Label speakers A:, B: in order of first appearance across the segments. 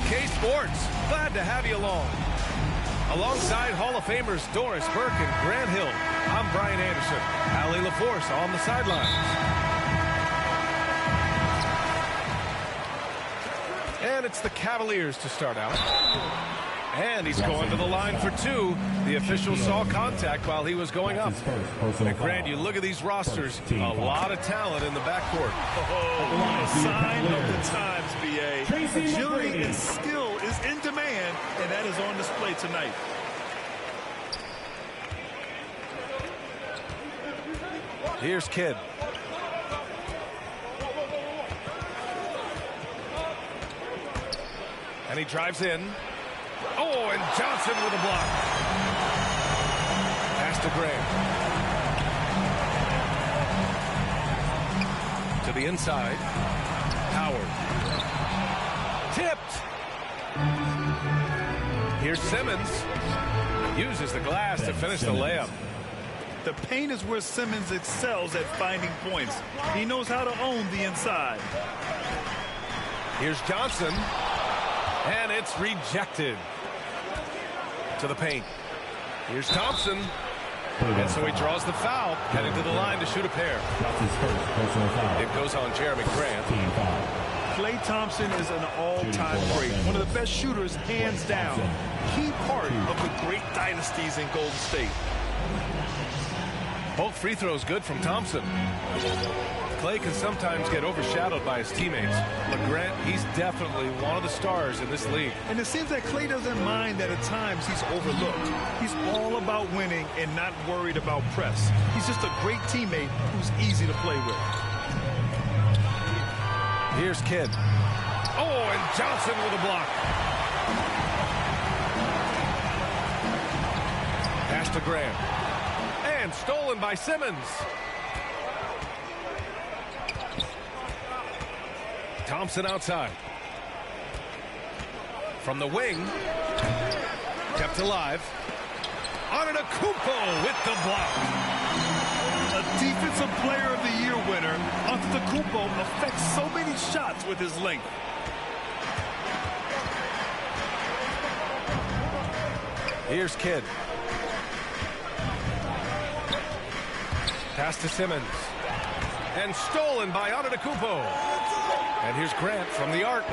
A: OK Sports, glad to have you along. Alongside Hall of Famers Doris Burke and Grant Hill, I'm Brian Anderson. Allie LaForce on the sidelines. And it's the Cavaliers to start out. And he's going to the line for two. The official saw contact while he was going up. And Grant, you look at these rosters, a lot of talent in the backcourt.
B: Oh, sign of the times, B.A. Agility and skill is in demand, and that is on display tonight.
A: Here's Kidd. And he drives in. Oh, and Johnson with a block. Pass to Graham. To the inside. Howard. Tipped. Here's Simmons. Uses the glass to finish the layup.
B: The paint is where Simmons excels at finding points. He knows how to own the inside.
A: Here's Johnson. And it's rejected. To the paint. Here's Thompson. And so he draws the foul, heading to the line to shoot a pair. It goes on Jeremy Grant.
B: Klay Thompson is an all-time great. One of the best shooters, hands down. Key part of the great dynasties in Golden State.
A: Both free throws good from Thompson. Klay can sometimes get overshadowed by his teammates. But Grant, he's definitely one of the stars in this league.
B: And it seems that Klay doesn't mind that at times he's overlooked. He's all about winning and not worried about press. He's just a great teammate who's easy to play with.
A: Here's Kidd. Oh, and Johnson with a block. Pass to Graham. And stolen by Simmons. Thompson outside. From the wing. Kept alive. Antetokounmpo with the block.
B: A Defensive Player of the Year winner, Antetokounmpo affects so many shots with his length.
A: Here's Kidd. Pass to Simmons. And stolen by Antetokounmpo. And here's Grant from the arc.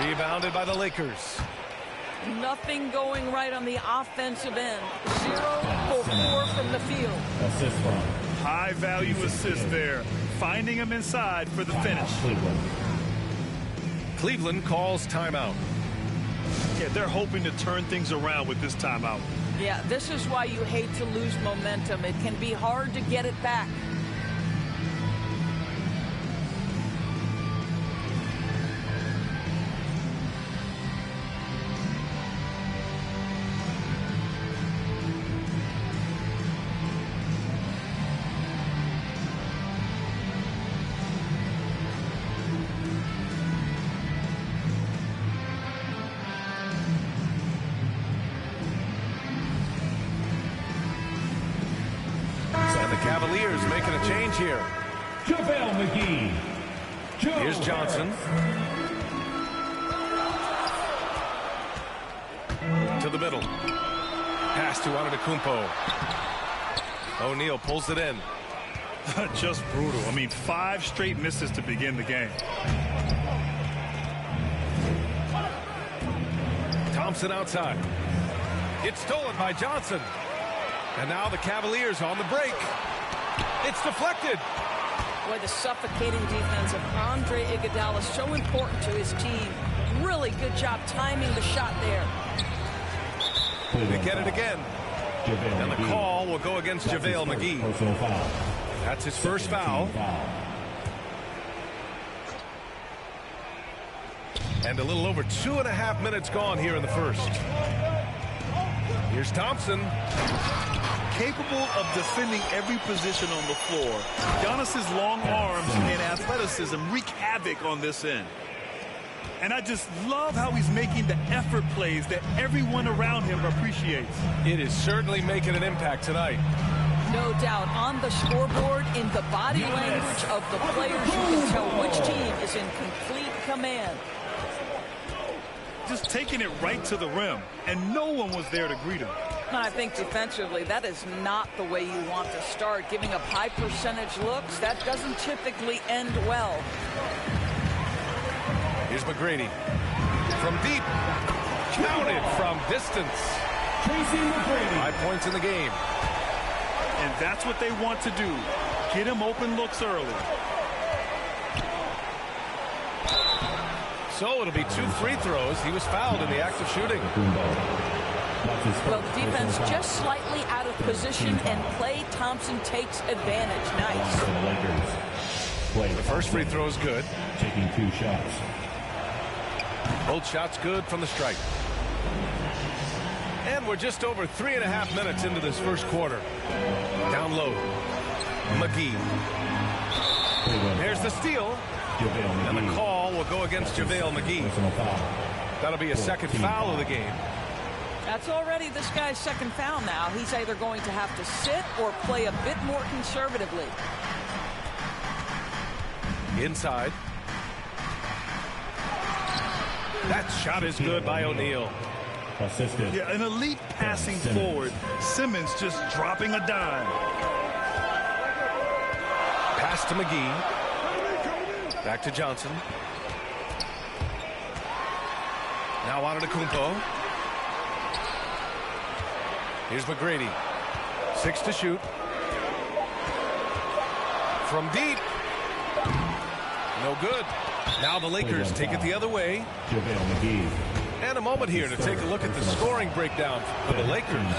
A: Rebounded by the Lakers.
C: Nothing going right on the offensive end. 0 for 4 from the field.
D: Assist from.
B: High-value assist there. Finding him inside for the finish.
A: Cleveland calls timeout.
B: Yeah, they're hoping to turn things around with this timeout.
C: Yeah, this is why you hate to lose momentum. It can be hard to get it back.
A: Cavaliers making a change here.
D: JaVale McGee.
A: Here's Johnson. To the middle. Pass to Antetokounmpo. O'Neal pulls it in.
B: Just brutal. I mean, 5 straight misses to begin the game.
A: Thompson outside. It's stolen by Johnson. And now the Cavaliers on the break. It's deflected.
C: Boy, the suffocating defense of Andre Iguodala is so important to his team. Really good job timing the shot there.
A: They get it again. And the call will go against JaVale McGee. That's his first foul. And a little over 2.5 minutes gone here in the first. Here's Thompson.
B: Capable of defending every position on the floor. Giannis's long arms and athleticism wreak havoc on this end. And I just love how he's making the effort plays that everyone around him appreciates.
A: It is certainly making an impact tonight.
C: No doubt. On the scoreboard, in the body language of the players, you can tell which team is in complete command.
B: just taking it right to the rim, and no one was there to greet him.
C: I think defensively, that is not the way you want to start. Giving up high percentage looks, that doesn't typically end well.
A: Here's McGrady. From deep. Counted from distance. 5 points in the game.
B: And that's what they want to do. Get him open looks early.
A: So it'll be 2 free throws. He was fouled in the act of shooting.
C: Well, the defense just slightly out of position, and Klay Thompson takes advantage. Nice.
A: The first free throw is good.
D: Taking 2 shots.
A: Both shots good from the stripe. And we're just over 3.5 minutes into this first quarter. Down low. McGee. There's the steal. And the call will go against JaVale McGee. That'll be a second foul of the game.
C: That's already this guy's second foul now. He's either going to have to sit or play a bit more conservatively.
A: Inside. That shot is good by O'Neal.
D: Assisted.
B: Yeah, an elite passing forward. Simmons just dropping a dime.
A: Pass to McGee. Back to Johnson. Now on to Kumpo. Here's McGrady. 6 to shoot. From deep. No good. Now the Lakers take it the other way.
D: JaVale McGee.
A: And a moment here to take a look at the scoring breakdown for the Lakers.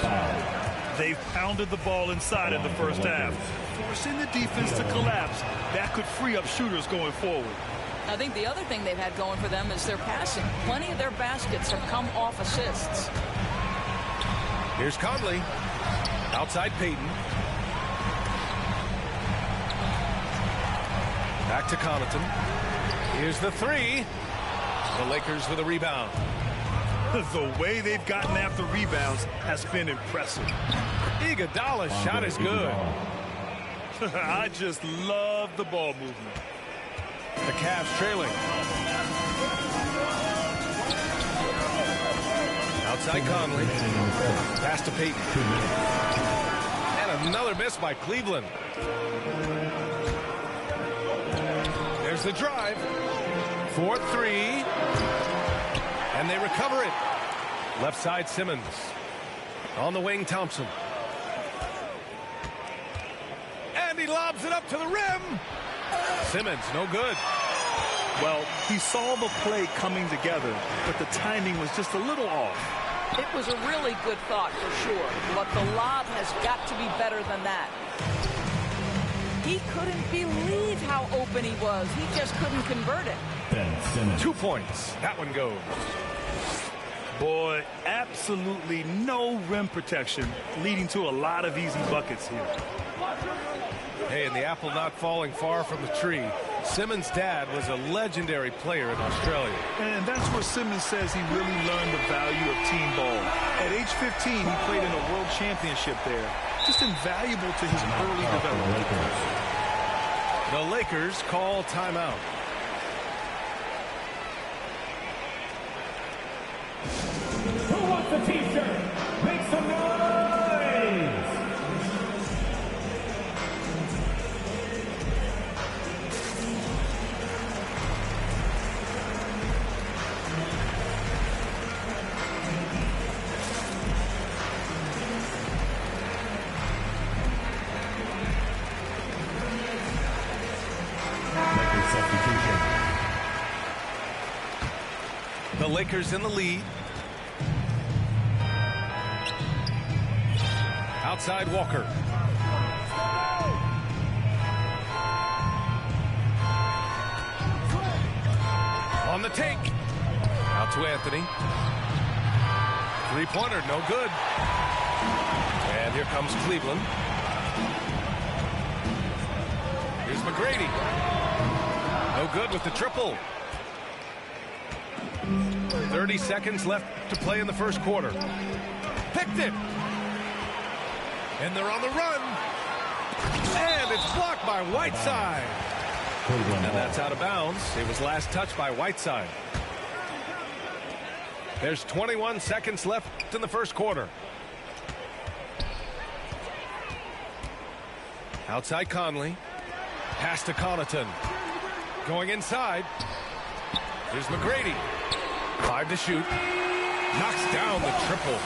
B: They've pounded the ball inside in the first half, forcing the defense to collapse. That could free up shooters going forward.
C: I think the other thing they've had going for them is their passing. Plenty of their baskets have come off assists.
A: Here's Conley. Outside Payton. Back to Connaughton. Here's the 3. The Lakers with a rebound.
B: The way they've gotten after rebounds has been impressive.
A: Iguodala's shot is good.
B: I just love the ball movement.
A: The Cavs trailing. Outside Conley. Pass to Payton. And another miss by Cleveland. There's the drive. 4-3. And they recover it. Left side Simmons. On the wing Thompson. And he lobs it up to the rim. Simmons, no good.
B: Well, he saw the play coming together, but the timing was just a little off.
C: It was a really good thought for sure, but the lob has got to be better than that. He couldn't believe how open he was. He just couldn't convert it.
A: 2 points. That one goes.
B: Boy, absolutely no rim protection, leading to a lot of easy buckets here.
A: Hey, and the apple not falling far from the tree. Simmons' dad was a legendary player in Australia.
B: And that's where Simmons says he really learned the value of team ball. At age 15, he played in a world championship there. Just invaluable to his early development.
A: The Lakers call timeout.
D: Who wants a t-shirt? Make some noise! Lakers substitution.
A: The Lakers in the lead. Outside Walker. On the take. Out to Anthony. Three-pointer, no good. And here comes Cleveland. Here's McGrady. No good with the triple. 30 seconds left to play in the first quarter. Picked it. And they're on the run. And it's blocked by Whiteside. And that's out of bounds. It was last touched by Whiteside. There's 21 seconds left in the first quarter. Outside Conley. Pass to Connaughton. Going inside. Here's McGrady. 5 to shoot. Knocks down the triple.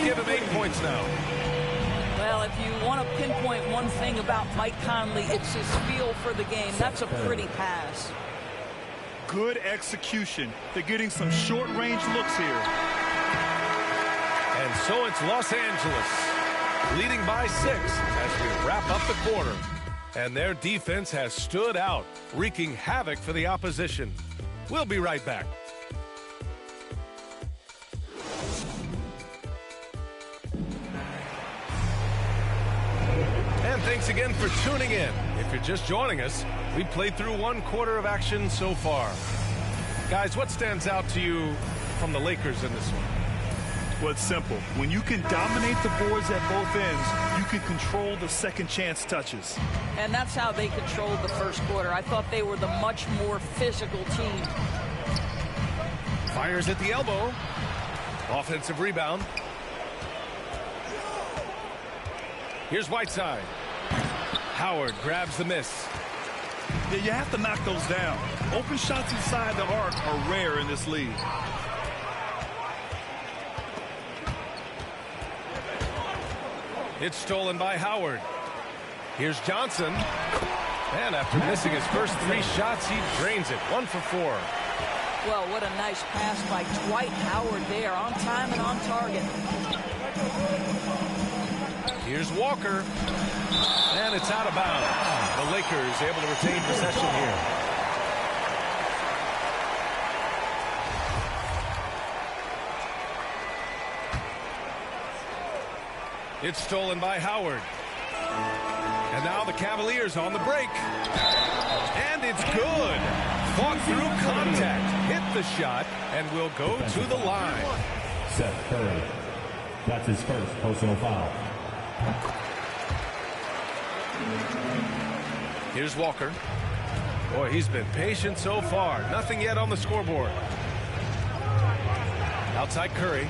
A: Give him 8 points now.
C: Well, if you want to pinpoint one thing about Mike Conley, it's his feel for the game. That's a pretty pass.
B: Good execution. They're getting some short-range looks here.
A: And so it's Los Angeles leading by 6 as we wrap up the quarter. And their defense has stood out, wreaking havoc for the opposition. We'll be right back. And thanks again for tuning in. If you're just joining us, we played through 1 quarter of action so far. Guys, what stands out to you from the Lakers in this one?
B: Well, it's simple. When you can dominate the boards at both ends, you can control the second chance touches.
C: And that's how they controlled the first quarter. I thought they were the much more physical team.
A: Fires at the elbow. Offensive rebound. Here's Whiteside. Howard grabs the miss.
B: Yeah, you have to knock those down. Open shots inside the arc are rare in this league.
A: It's stolen by Howard. Here's Johnson. And after missing his first 3 shots, he drains it. 1 for 4.
C: Well, what a nice pass by Dwight Howard there. On time and on target.
A: Here's Walker. And it's out of bounds. The Lakers able to retain possession here. It's stolen by Howard. And now the Cavaliers on the break. And it's good. Fought through contact. Hit the shot and will go to the line.
D: Seth Curry. That's his first personal foul.
A: Here's Walker. Boy, he's been patient so far. Nothing yet on the scoreboard. Outside Curry.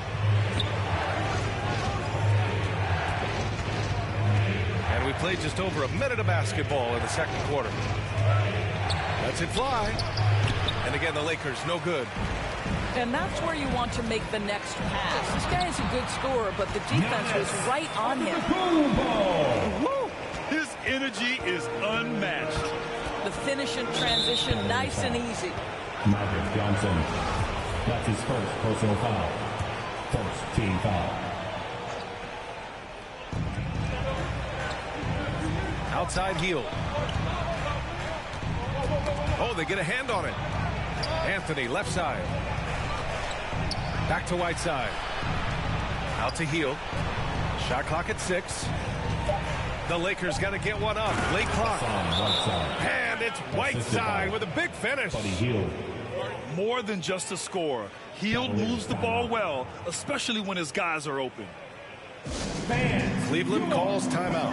A: And we played just over a minute of basketball in the second quarter. Lets it fly. And again, the Lakers, no good.
C: And that's where you want to make the next pass. This guy is a good scorer, but the defense was right on him.
B: Woo! His energy is unmatched.
C: The finish and transition, nice and easy.
D: Magic Johnson. That's his first personal foul. First team foul.
A: Outside heel. Oh, they get a hand on it. Anthony, left side. Back to Whiteside. Out to heel. Shot clock at 6. The Lakers got to get one up. Late clock. And it's Whiteside with a big finish.
B: More than just a scorer. Hield moves the ball well, especially when his guys are open.
A: Cleveland calls timeout.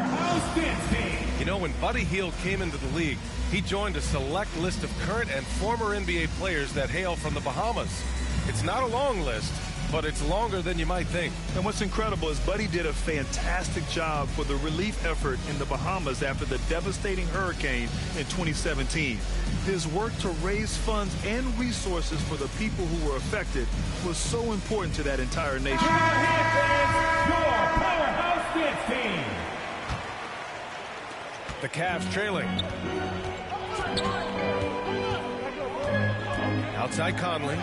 A: You know, when Buddy Hield came into the league, he joined a select list of current and former NBA players that hail from the Bahamas. It's not a long list, but it's longer than you might think.
B: And what's incredible is Buddy did a fantastic job for the relief effort in the Bahamas after the devastating hurricane in 2017. His work to raise funds and resources for the people who were affected was so important to that entire nation.
D: Your powerhouse dance team.
A: The Cavs trailing. Outside Conley.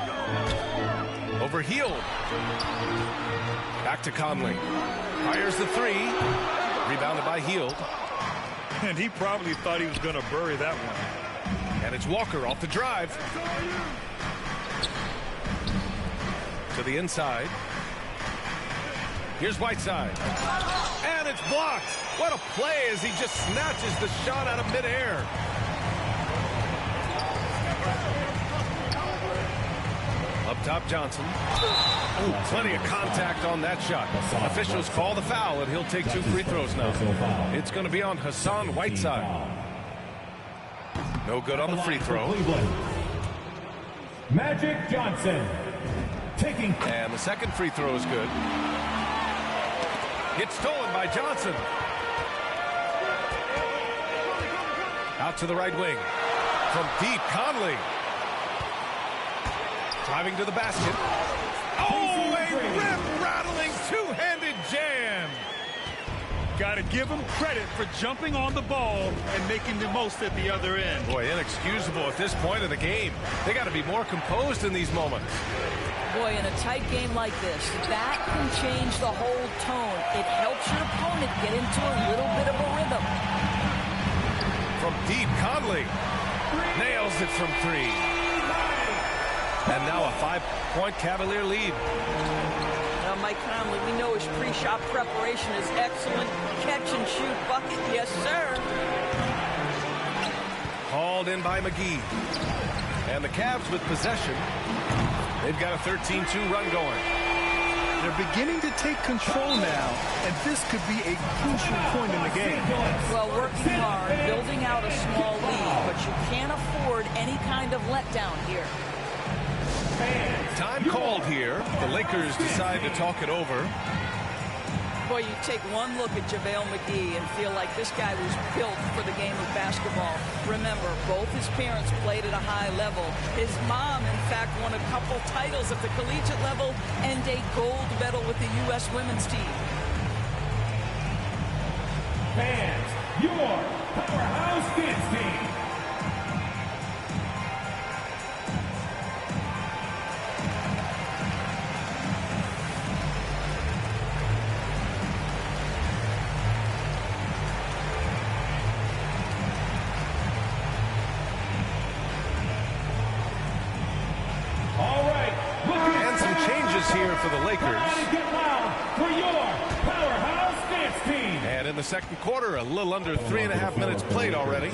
A: Over Hield. Back to Conley. Fires the 3. Rebounded by Hield.
B: And he probably thought he was going to bury that one.
A: And it's Walker off the drive. To the inside. Here's Whiteside. And it's blocked. What a play as he just snatches the shot out of midair. Up top, Johnson. Ooh, plenty of contact on that shot. Officials call the foul, and he'll take 2 free throws now. It's going to be on Hassan Whiteside. No good on the free throw.
D: Magic Johnson. taking.
A: And the second free throw is good. It's stolen by Johnson. Out to the right wing. From deep, Conley. Driving to the basket. Oh, a rim-rattling two-handed jam.
B: Got to give him credit for jumping on the ball and making the most at the other end.
A: Boy, inexcusable at this point of the game. They got to be more composed in these moments.
C: Boy, in a tight game like this, that can change the whole tone. It helps your opponent get into a little bit of a rhythm.
A: From deep, Conley nails it from three. And now a 5-point Cavalier lead.
C: Now, Mike Conley, we know his pre-shot preparation is excellent. Catch and shoot bucket, yes, sir.
A: Hauled in by McGee. And the Cavs with possession. They've got a 13-2 run going.
B: They're beginning to take control now, and this could be a crucial point in the game.
C: Well, working hard, building out a small lead, but you can't afford any kind of letdown here.
A: Time called here. The Lakers decide to talk it over.
C: Boy, you take one look at JaVale McGee and feel like this guy was built for the game of basketball. Remember, both his parents played at a high level. His mom, in fact, won a couple titles at the collegiate level and a gold medal with the U.S. women's team.
D: Fans, your powerhouse dance team.
A: Here for the Lakers.
D: Get loud for your powerhouse dance team.
A: And in the second quarter, a little under 3.5 minutes played already.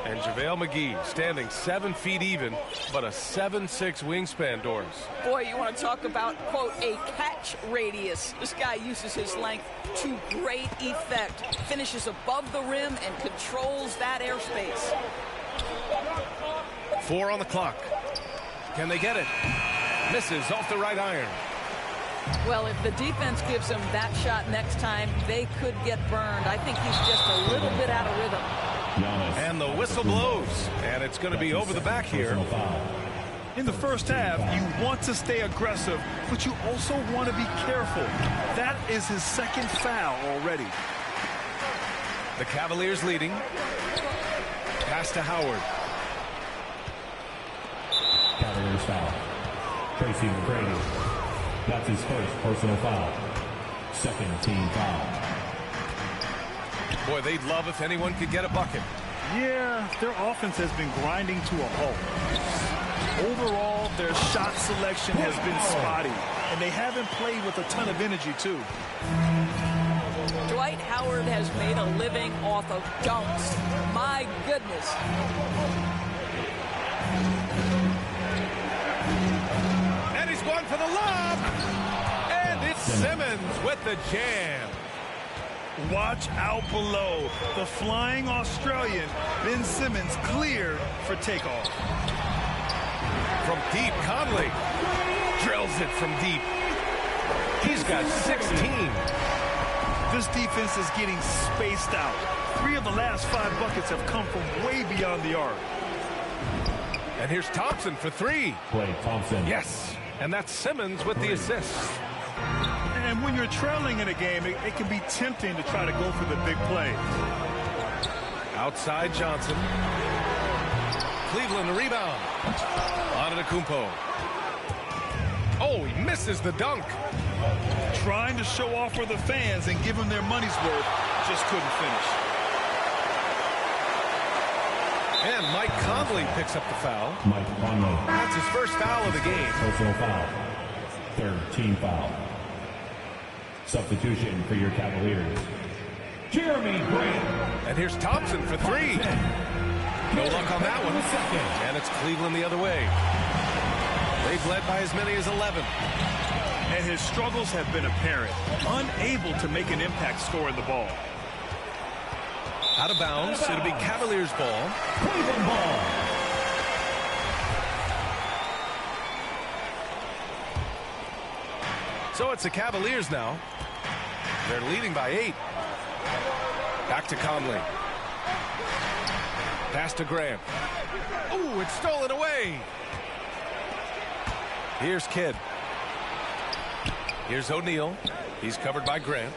A: And JaVale McGee standing 7 feet even, but a 7'6" wingspan, Doris.
C: Boy, you want to talk about, quote, a catch radius. This guy uses his length to great effect. Finishes above the rim and controls that airspace.
A: 4 on the clock. Can they get it? Misses off the right iron.
C: Well, if the defense gives him that shot next time, they could get burned. I think he's just a little bit out of rhythm.
A: And the whistle blows, and it's going to be over the back here.
B: In the first half, you want to stay aggressive, but you also want to be careful. That is his second foul already.
A: The Cavaliers leading. Pass to Howard.
D: Cavaliers foul. Tracy McGrady. That's his first personal foul. Second team foul.
A: Boy, they'd love if anyone could get a bucket.
B: Yeah, their offense has been grinding to a halt. Overall, their shot selection has been spotty, and they haven't played with a ton of energy, too.
C: Dwight Howard has made a living off of dunks. My goodness.
A: Going for the lob, and it's Simmons with the jam.
B: Watch out below. The flying Australian, Ben Simmons, cleared for takeoff.
A: From deep, Conley drills it from deep. He's got 16.
B: This defense is getting spaced out. 3 of the last 5 buckets have come from way beyond the arc.
A: And here's Thompson for 3.
D: Klay Thompson.
A: Yes. And that's Simmons with the assist.
B: And when you're trailing in a game, it can be tempting to try to go for the big play.
A: Outside Johnson. Cleveland the rebound. Antetokounmpo. Oh, he misses the dunk.
B: Trying to show off for the fans and give them their money's worth, just couldn't finish.
A: And Mike Conley picks up the foul.
D: Mike Conley.
A: That's his first foul of the game.
D: Personal foul. Third team foul. Substitution for your Cavaliers. Jeremy Grant.
A: And here's Thompson for 3. No luck on that one. And it's Cleveland the other way. They've led by as many as 11.
B: And his struggles have been apparent. Unable to make an impact scoring the ball.
A: Out of bounds. It'll be Cavaliers ball.
D: Cleveland ball.
A: So it's the Cavaliers now. They're leading by 8. Back to Conley. Pass to Grant. Ooh, it's stolen away. Here's Kidd. Here's O'Neal. He's covered by Grant.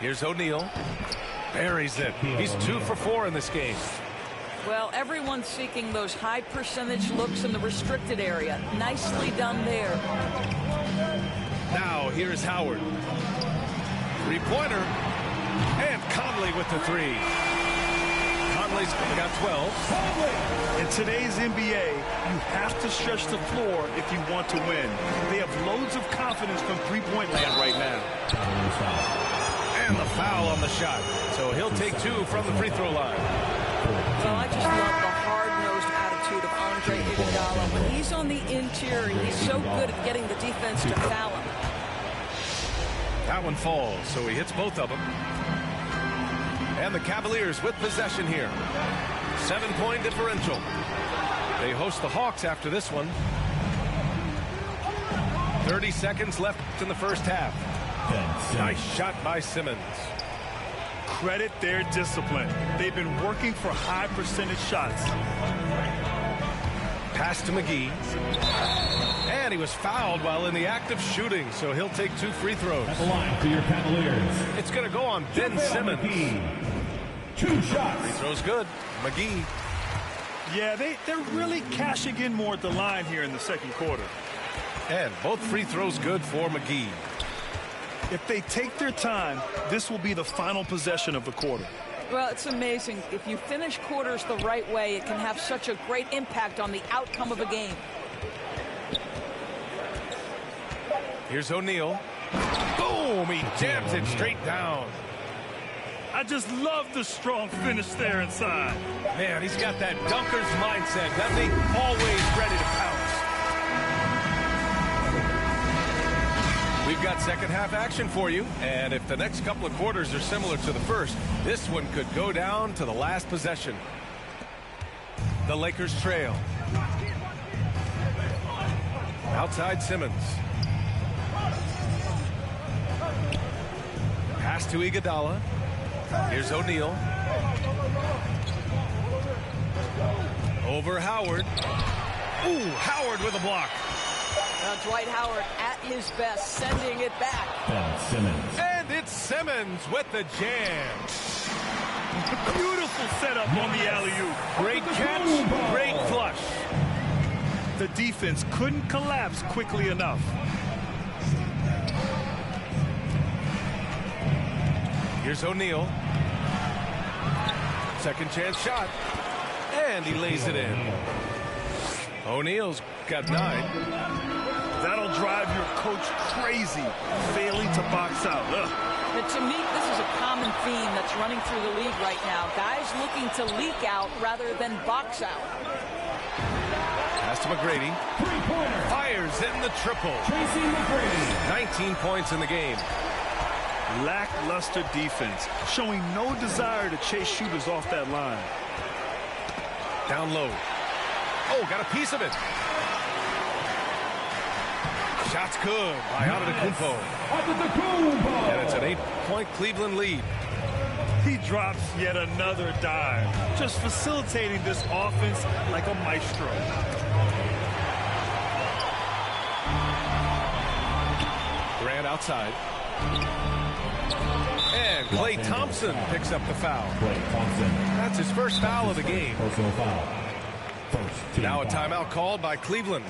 A: Here's O'Neal. Buries it. He's 2 for 4 in this game.
C: Well, everyone's seeking those high percentage looks in the restricted area. Nicely done there.
A: Now here's Howard. 3-pointer. And Conley with the 3. Conley's got 12.
B: In today's NBA, you have to stretch the floor if you want to win. They have loads of confidence from three-point land right now.
A: And the foul on the shot. So he'll take 2 from the free throw line.
C: Well, I just love the hard-nosed attitude of Andre Iguodala. When he's on the interior, he's so good at getting the defense to foul him.
A: That one falls, so he hits both of them. And the Cavaliers with possession here. 7-point differential. They host the Hawks after this one. 30 seconds left in the first half. Nice shot by Simmons.
B: Credit their discipline. They've been working for high percentage shots.
A: Pass to McGee. And he was fouled while in the act of shooting, so he'll take 2 free throws.
D: At the line for your Cavaliers.
A: It's going to go on Ben Simmons.
D: McGee. 2 shots.
A: Free throw's good. McGee.
B: Yeah, they're really cashing in more at the line here in the second quarter.
A: And both free throws good for McGee.
B: If they take their time, this will be the final possession of the quarter.
C: Well, it's amazing. If you finish quarters the right way, it can have such a great impact on the outcome of a game.
A: Here's O'Neal. Boom! He jams it straight down.
B: I just love the strong finish there inside.
A: Man, he's got that dunker's mindset, doesn't he? Always ready to pounce. We've got second half action for you, and if the next couple of quarters are similar to the first, this one could go down to the last possession. The Lakers trail. Outside Simmons. Pass to Iguodala. Here's O'Neal. Over Howard. Ooh, Howard with a block.
C: Dwight Howard at his best, sending it back.
D: Ben Simmons.
A: And it's Simmons with the jam.
B: Beautiful setup on the alley-oop.
A: Great catch, great flush.
B: The defense couldn't collapse quickly enough.
A: Here's O'Neal. Second chance shot. And he lays it in. O'Neal's got 9.
B: That'll drive your coach crazy, failing to box out.
C: And to me, this is a common theme that's running through the league right now. Guys looking to leak out rather than box out.
A: Pass to McGrady. Fires in the triple. 19 points in the game.
B: Lackluster defense, showing no desire to chase shooters off that line.
A: Down low. Oh, got a piece of it. Shot's good by Antetokounmpo. And it's an 8-point Cleveland lead.
B: He drops yet another dime, just facilitating this offense like a maestro.
A: Grant outside. And Klay Thompson picks up the foul. That's his first foul of the game.
D: Personal foul.
A: Now a timeout called by Cleveland.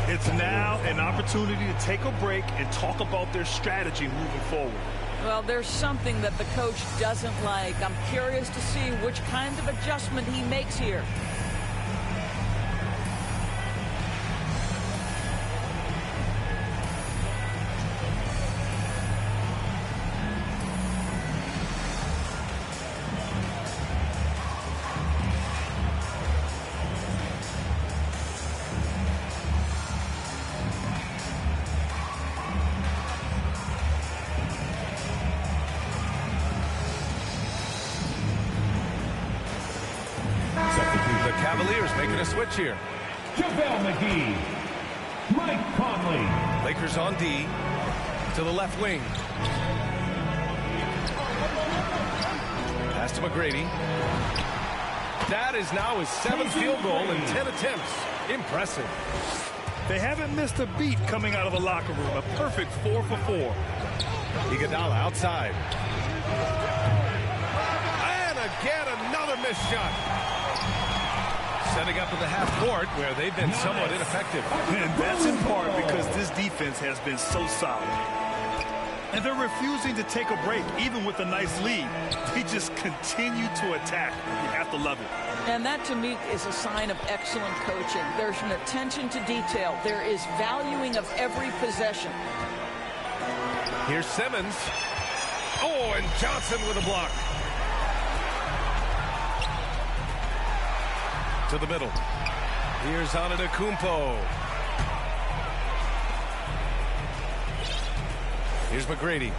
B: It's now an opportunity to take a break and talk about their strategy moving forward.
C: Well, there's something that the coach doesn't like. I'm curious to see which kind of adjustment he makes here.
A: Cavaliers making a switch here.
D: JaVale McGee. Mike Conley.
A: Lakers on D to the left wing. Pass to McGrady. That is now his 7th field goal in 10 attempts. Impressive.
B: They haven't missed a beat coming out of the locker room. A perfect 4 for 4.
A: Iguodala outside. And again, another missed shot. Setting up at the half court where they've been somewhat ineffective.
B: And that's in part because this defense has been so solid. And they're refusing to take a break, even with a nice lead. They just continue to attack. You have to love it.
C: And that, to me, is a sign of excellent coaching. There's an attention to detail. There is valuing of every possession.
A: Here's Simmons. Oh, and Johnson with a block. To the middle. Here's Antetokounmpo. Here's McGrady.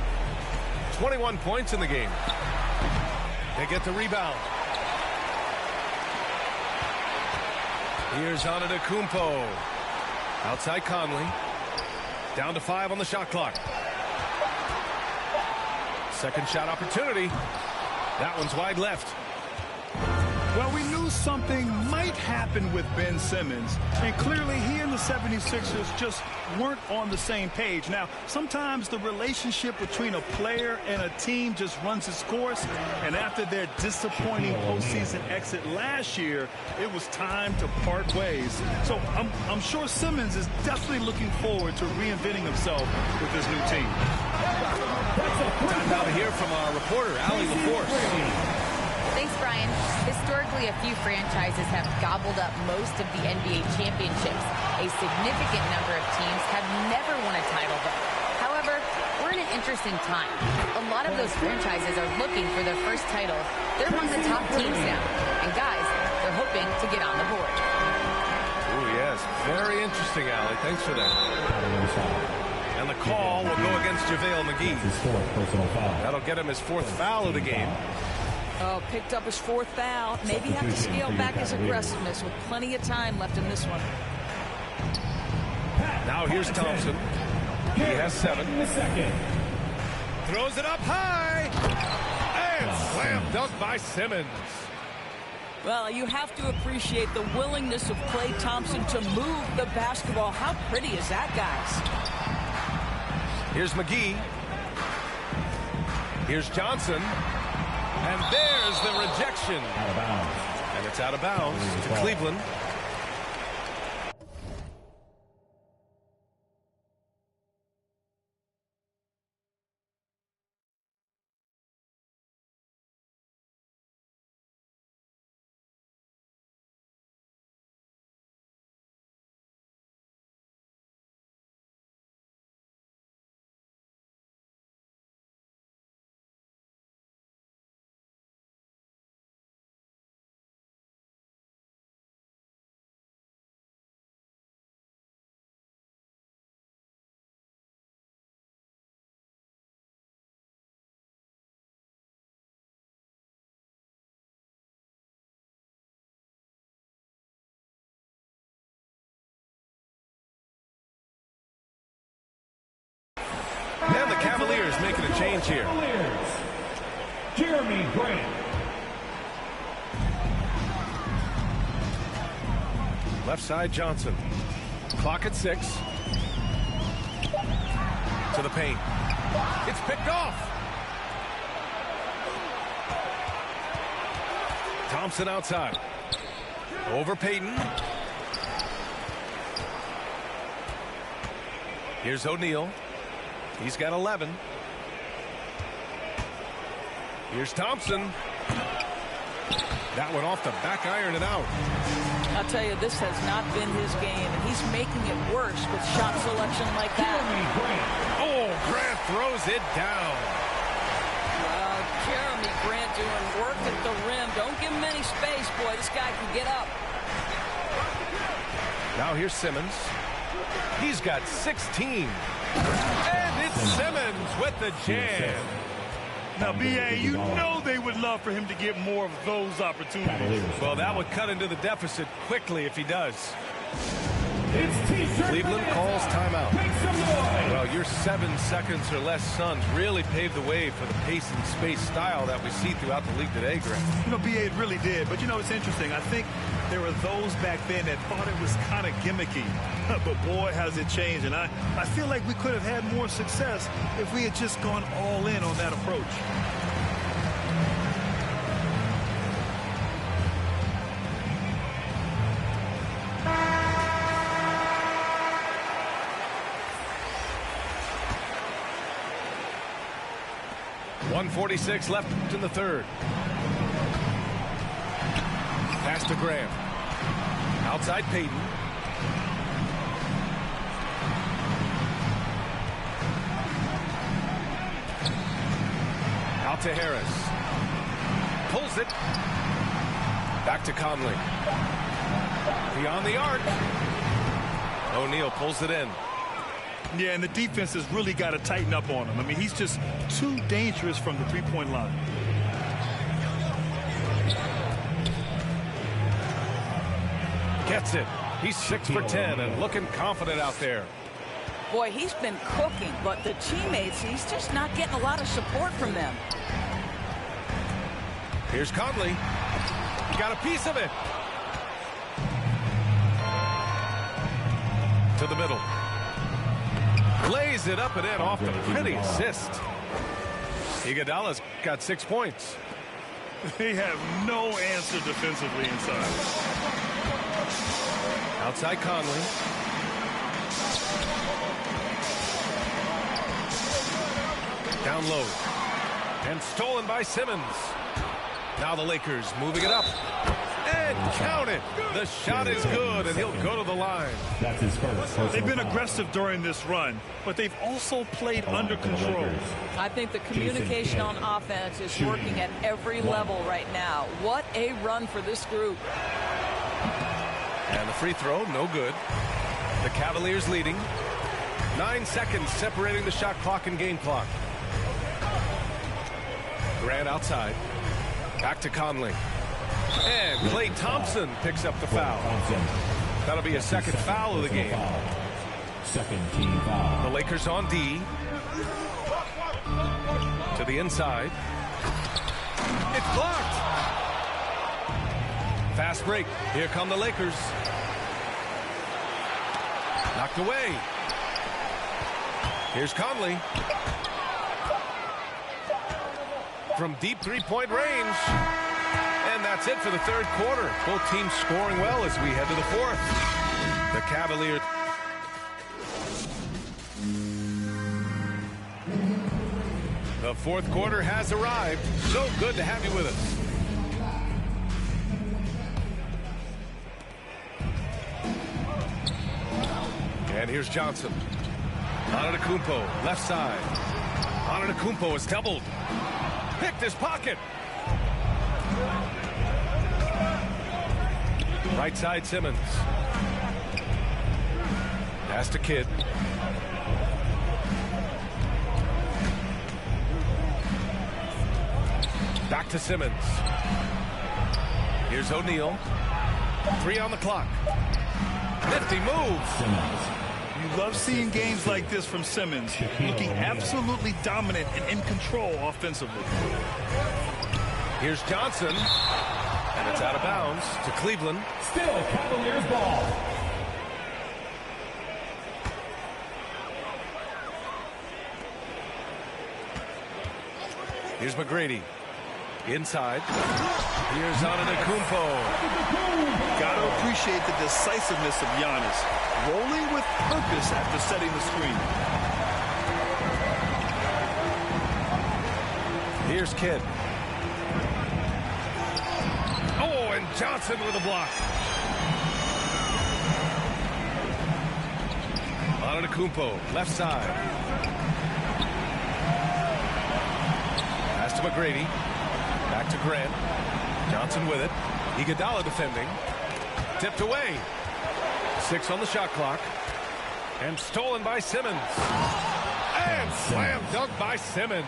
A: 21 points in the game. They get the rebound. Here's Antetokounmpo. Outside Conley. Down to 5 on the shot clock. Second shot opportunity. That one's wide left.
B: Well, we knew something might happen with Ben Simmons, and clearly he and the 76ers just weren't on the same page. Now, sometimes the relationship between a player and a team just runs its course, and after their disappointing postseason exit last year, it was time to part ways. So I'm sure Simmons is definitely looking forward to reinventing himself with his new team.
A: Time now to hear from our reporter, Allie LaForce.
E: Thanks, Brian. Historically, a few franchises have gobbled up most of the NBA championships. A significant number of teams have never won a title, though. However, we're in an interesting time. A lot of those franchises are looking for their first title. They're among the top teams now. And guys, they're hoping to get on the board.
A: Oh, yes. Very interesting, Allie. Thanks for that. And the call will go against JaVale McGee. That'll get him his 4th foul of the game.
C: Oh, picked up his 4th foul. Maybe have to scale back his aggressiveness with plenty of time left in this one.
A: Now here's Thompson. He has 7. Throws it up high. And slam dunk by Simmons.
C: Well, you have to appreciate the willingness of Klay Thompson to move the basketball. How pretty is that, guys?
A: Here's McGee. Here's Johnson. And there's the rejection.
D: Out of bounds.
A: And it's out of bounds to Cleveland. And the Cavaliers making a change here.
D: Jeremy Grant.
A: Left side Johnson. Clock at 6. To the paint. It's picked off. Thompson outside. Over Payton. Here's O'Neal. He's got 11. Here's Thompson. That one off the back iron and out.
C: I'll tell you, this has not been his game, and he's making it worse with shot selection like that.
A: Oh, Grant throws it down.
C: Jeremy Grant doing work at the rim. Don't give him any space, boy. This guy can get up.
A: Now here's Simmons. He's got 16. And it's Simmons with the jam.
B: Now, B.A., you know they would love for him to get more of those opportunities.
A: Well, that would cut into the deficit quickly if he does. Cleveland calls timeout. Well, your 7 seconds or less Suns really paved the way for the pace and space style that we see throughout the league today, Greg.
B: You know, BA, it really did. But, you know, it's interesting. I think there were those back then that thought it was kind of gimmicky. But, boy, has it changed. And I feel like we could have had more success if we had just gone all in on that approach.
A: .146 left in the third. Pass to Graham. Outside Payton. Out to Harris. Pulls it. Back to Conley. Beyond the arc. O'Neal pulls it in.
B: Yeah, and the defense has really got to tighten up on him. I mean, he's just too dangerous from the three-point line.
A: Gets it. He's 6 for 10 and looking confident out there.
C: Boy, he's been cooking, but the teammates, he's just not getting a lot of support from them.
A: Here's Conley. He got a piece of it. To the middle. Lays it up and in off the pretty assist. Iguodala's got 6 points.
B: They have no answer defensively inside.
A: Outside Conley. Down low. And stolen by Simmons. Now the Lakers moving it up. And count it. The shot is good, and he'll go to the line.
D: That's his first.
B: They've been aggressive during this run, but they've also played under control.
C: I think the communication on offense is working at every level right now. What a run for this group.
A: And the free throw, no good. The Cavaliers leading. 9 seconds separating the shot clock and game clock. Grant outside. Back to Conley. And Klay Thompson picks up the foul. That'll be a second foul of the game.
D: Second team foul.
A: The Lakers on D. To the inside. It's blocked. Fast break. Here come the Lakers. Knocked away. Here's Conley. From deep three-point range. And that's it for the third quarter. Both teams scoring well as we head to the fourth. The Cavaliers. The fourth quarter has arrived. So good to have you with us. And here's Johnson. Antetokounmpo, left side. Antetokounmpo is doubled. Picked his pocket. Right side Simmons. Pass to Kidd. Back to Simmons. Here's O'Neal. 3 on the clock. Nifty move.
D: Simmons.
B: You love seeing games like this from Simmons, looking absolutely dominant and in control offensively.
A: Here's Johnson. And it's out of bounds to Cleveland.
D: Still Cavaliers ball.
A: Here's McGrady. Inside. Here's Antetokounmpo.
B: Gotta appreciate the decisiveness of Giannis, rolling with purpose after setting the screen.
A: Here's Kidd. Oh, and Johnson with a block. Antetokounmpo, left side. Pass to McGrady. Back to Grant. Johnson with it. Iguodala defending. Tipped away. 6 on the shot clock. And stolen by Simmons. And slam dunk by Simmons.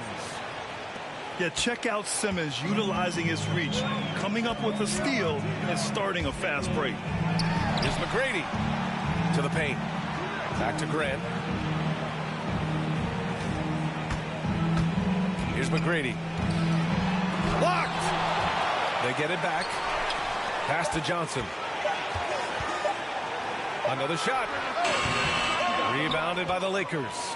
B: Yeah, check out Simmons utilizing his reach, coming up with a steal and starting a fast break.
A: Here's McGrady. To the paint. Back to Grant. Here's McGrady. Blocked! They get it back. Pass to Johnson. Another shot. Rebounded by the Lakers.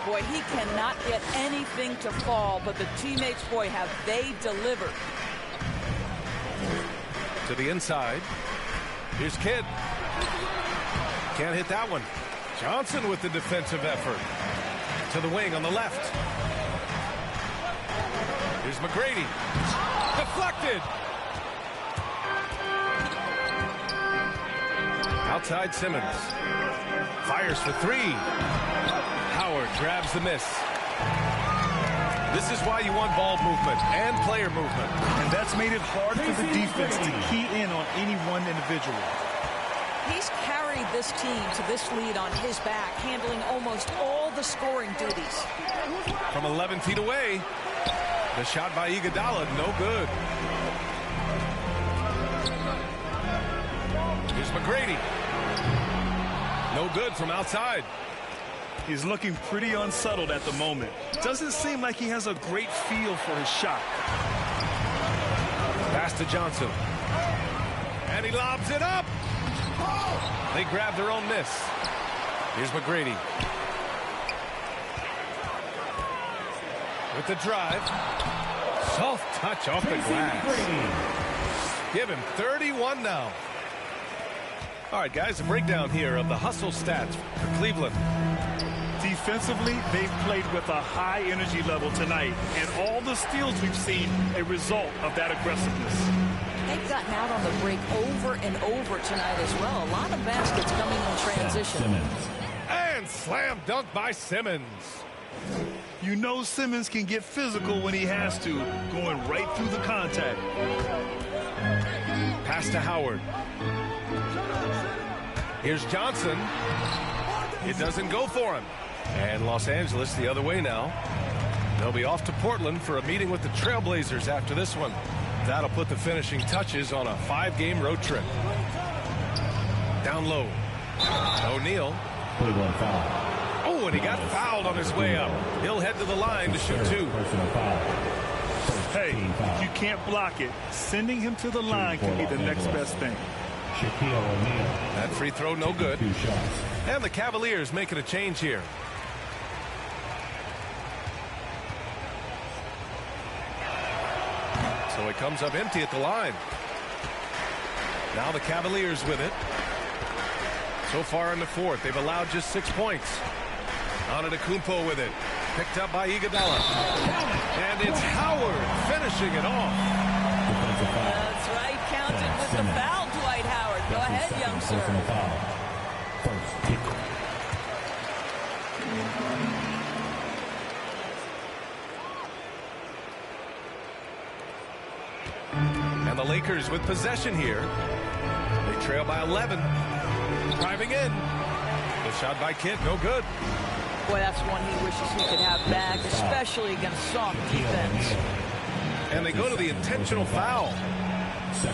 C: Boy, he cannot get anything to fall, but the teammates, boy, have they delivered.
A: To the inside. Here's Kidd. Can't hit that one. Johnson with the defensive effort. To the wing on the left. Here's McGrady. Deflected. Outside Simmons. Fires for three. Howard grabs the miss. This is why you want ball movement and player movement.
B: And that's made it hard for the defense to key in on any one individual.
C: He's carried this team to this lead on his back, handling almost all the scoring duties.
A: From 11 feet away, the shot by Iguodala, no good. Here's McGrady. No good from outside.
B: He's looking pretty unsettled at the moment. Doesn't seem like he has a great feel for his shot.
A: Pass to Johnson. And he lobs it up. They grab their own miss. Here's McGrady. With the drive. Soft touch off the glass. Give him 31 now. All right, guys, a breakdown here of the hustle stats for Cleveland.
B: Defensively, they've played with a high energy level tonight, and all the steals we've seen a result of that aggressiveness.
C: They've gotten out on the break over and over tonight as well. A lot of baskets coming in transition.
A: And slam dunk by Simmons.
B: You know Simmons can get physical when he has to, going right through the contact.
A: Pass to Howard. Here's Johnson. It doesn't go for him. And Los Angeles the other way now. They'll be off to Portland for a meeting with the Trailblazers after this one. That'll put the finishing touches on a 5-game road trip. Down low. O'Neal.
D: Cleveland foul.
A: Oh, and he got fouled on his way up. He'll head to the line to shoot two.
D: Personal foul.
B: Hey, if you can't block it, sending him to the line can be the next best thing.
D: Shaquille O'Neal.
A: That free throw no good.
D: 2 shots.
A: And the Cavaliers making a change here. So it comes up empty at the line. Now the Cavaliers with it. So far in the fourth, they've allowed just 6 points. Antetokounmpo with it. Picked up by Iguodala. And it's Howard finishing it off.
C: That's right, counted with the foul, Dwight Howard. Go ahead, young sir.
D: Personal foul. First kick.
A: And the Lakers with possession here. They trail by 11. Driving in. The shot by Kidd, no good.
C: Boy, that's one he wishes he could have back, especially against soft defense.
A: And they go to the intentional foul.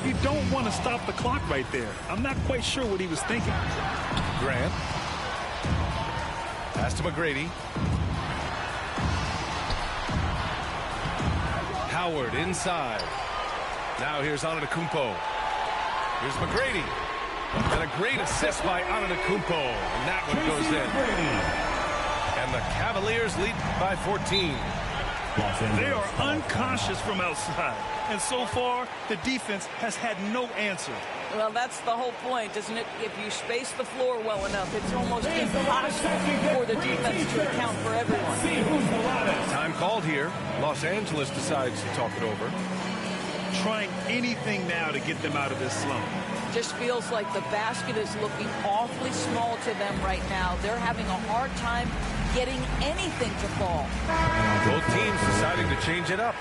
B: You don't want to stop the clock right there. I'm not quite sure what he was thinking.
A: Grant. Pass to McGrady. Howard inside. Now here's Antetokounmpo. Here's McGrady. And a great assist by Antetokounmpo. And that one goes in. And the Cavaliers lead by 14.
B: They are unconscious from outside. And so far, the defense has had no answer.
C: Well, that's the whole point, isn't it? If you space the floor well enough, it's almost impossible for the defense to account for everyone.
A: Time called here. Los Angeles decides to talk it over.
B: Trying anything now to get them out of this slump.
C: Just feels like the basket is looking awfully small to them right now. They're having a hard time getting anything to fall.
A: Both teams deciding to change it up.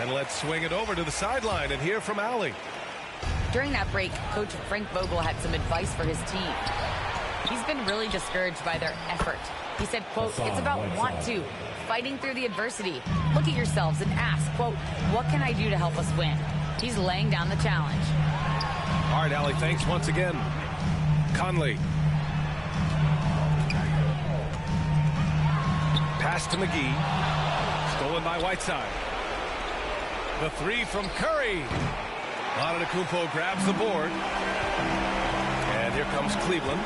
A: And let's swing it over to the sideline and hear from Allie.
E: During that break, Coach Frank Vogel had some advice for his team. He's been really discouraged by their effort. He said, quote, "It's about want to, fighting through the adversity. Look at yourselves and ask, quote, what can I do to help us win?" He's laying down the challenge.
A: All right, Allie, thanks once again. Conley Pass to McGee. Stolen by Whiteside. The three from Curry. Antetokounmpo grabs the board. And here comes Cleveland.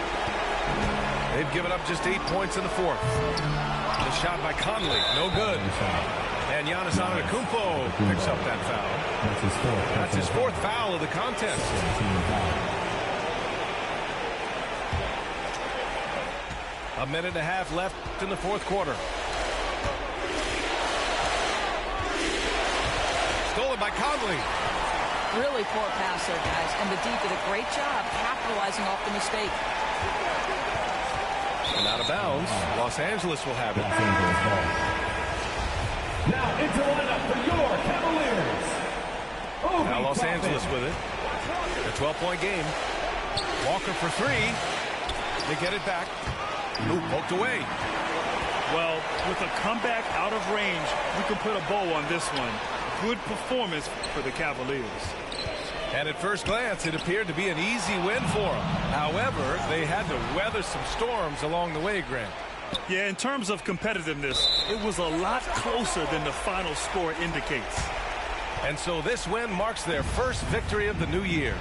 A: They've given up just 8 points in the fourth. The shot by Conley, no good. And Giannis Antetokounmpo picks up that foul. That's his fourth foul of the contest. A minute and a half left in the fourth quarter. Stolen by Conley.
C: Really poor pass there, guys. And the D did a great job capitalizing off the mistake.
A: And out of bounds, Los Angeles will have it.
D: Now into lineup for your Cavaliers.
A: Now Los Angeles with it. A 12-point game. Walker for three. They get it back. Ooh, poked away.
B: Well, with a comeback out of range, we can put a bow on this one. Good performance for the Cavaliers.
A: And at first glance, it appeared to be an easy win for them. However, they had to weather some storms along the way, Grant.
B: Yeah, in terms of competitiveness, it was a lot closer than the final score indicates.
A: And so this win marks their first victory of the new year.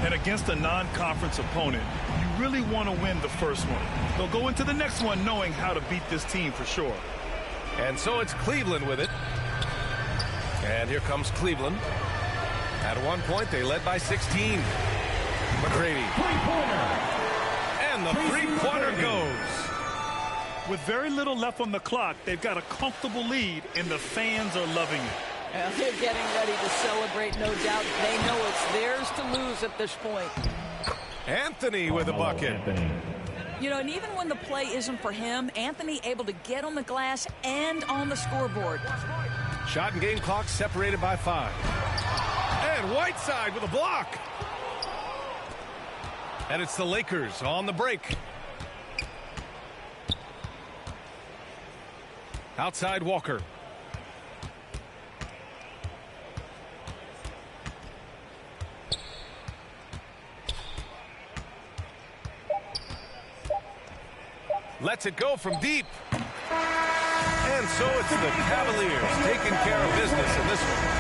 B: And against a non-conference opponent, you really want to win the first one. They'll go into the next one knowing how to beat this team for sure.
A: And so it's Cleveland with it. And here comes Cleveland. At one point, they led by 16. McGrady. And the three-pointer goes.
B: With very little left on the clock, they've got a comfortable lead, and the fans are loving it.
C: They're getting ready to celebrate, no doubt. They know it's theirs to lose at this point.
A: Anthony with a bucket.
C: You know, and even when the play isn't for him, Anthony able to get on the glass and on the scoreboard.
A: Shot and game clock separated by 5. And Whiteside with a block. And it's the Lakers on the break. Outside Walker. Lets it go from deep. And so it's the Cavaliers taking care of business in this one.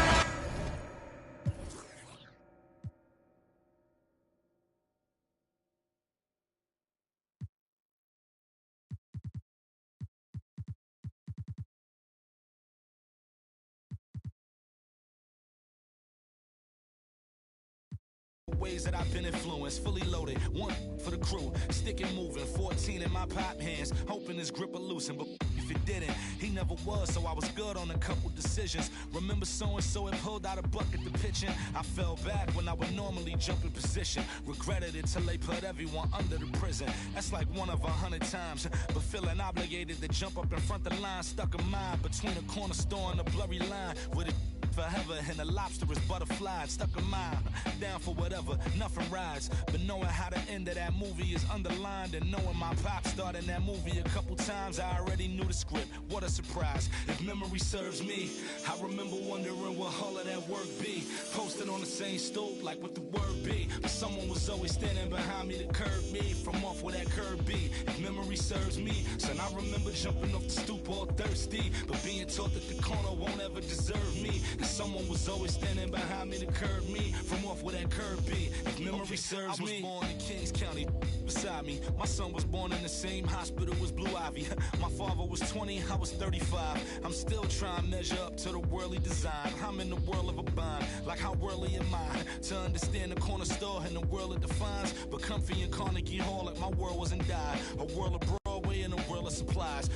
F: Ways that I've been influenced, fully loaded, one for the crew, stick and moving, 14 in my pop hands, hoping his grip will loosen, but if it didn't, he never was, so I was good on a couple decisions. Remember so-and-so had pulled out a bucket to pitch in, I fell back when I would normally jump in position, regretted it till they put everyone under the prison. That's like one of 100 times, but feeling obligated to jump up in front of the line, stuck a mind between a corner store and a blurry line, with it forever and the lobster is butterfly, stuck a mile down for whatever, nothing rides, but knowing how the end of that movie is underlined and knowing my pop starred in that movie a couple times, I already knew the script. What a surprise. If memory serves me, I remember wondering what all of that work be, posted on the same stoop like what the word be, but someone was always standing behind me to curb me from off where that curb be. If memory serves me, son, I remember jumping off the stoop all thirsty, but being taught that the corner won't ever deserve me, and someone was always standing behind me to curb me from off where that curb be. If memory serves me, I was born in Kings County beside me. My son was born in the same hospital as Blue Ivy. My father was 20, I was 35. I'm still trying to measure up to the worldly design. I'm in the world of a bind, like how worldly am I? To understand the corner store and the world it defines, but comfy in Carnegie Hall like my world wasn't die. A world of Broadway and a world of supplies.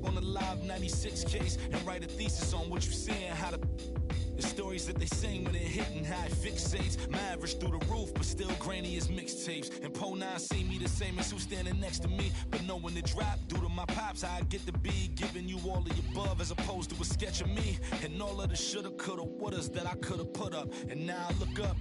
F: On the live 96 case and write a thesis on what you're seeing, how the stories that they sing when it hit and how it fixates. My average through the roof, but still grainy as mixtapes. And Po 9 see me the same as who's standing next to me, but knowing the drop due to my pops, how I get to be giving you all of the above as opposed to a sketch of me and all of the shoulda, coulda, wouldas that I coulda put up. And now I look up.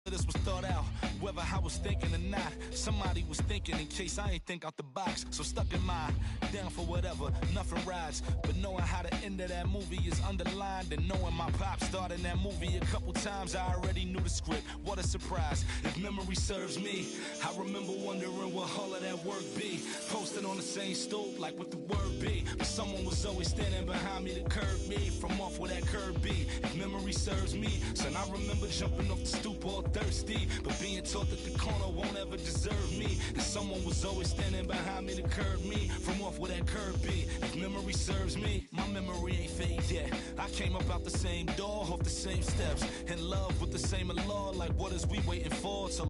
F: this was thought out, whether I was thinking or not. Somebody was thinking in case I ain't think out the box. So stuck in mind, down for whatever, nothing rides. But knowing how the end of that movie is underlined, and knowing my pop starred in that movie a couple times, I already knew the script. What a surprise, if memory serves me. I remember wondering what all of that work be. Posted on the same stoop like what the word be. But someone was always standing behind me to curb me from off where that curb be. If memory serves me, son, I remember jumping off the stoop all thirsty, but being taught that the corner won't ever deserve me. And someone was always standing behind me to curb me from off where that curb be. If memory serves me, my memory ain't fade yet. I came up out the same door, off the same steps, in love with the same law. Like what is we waiting for? Till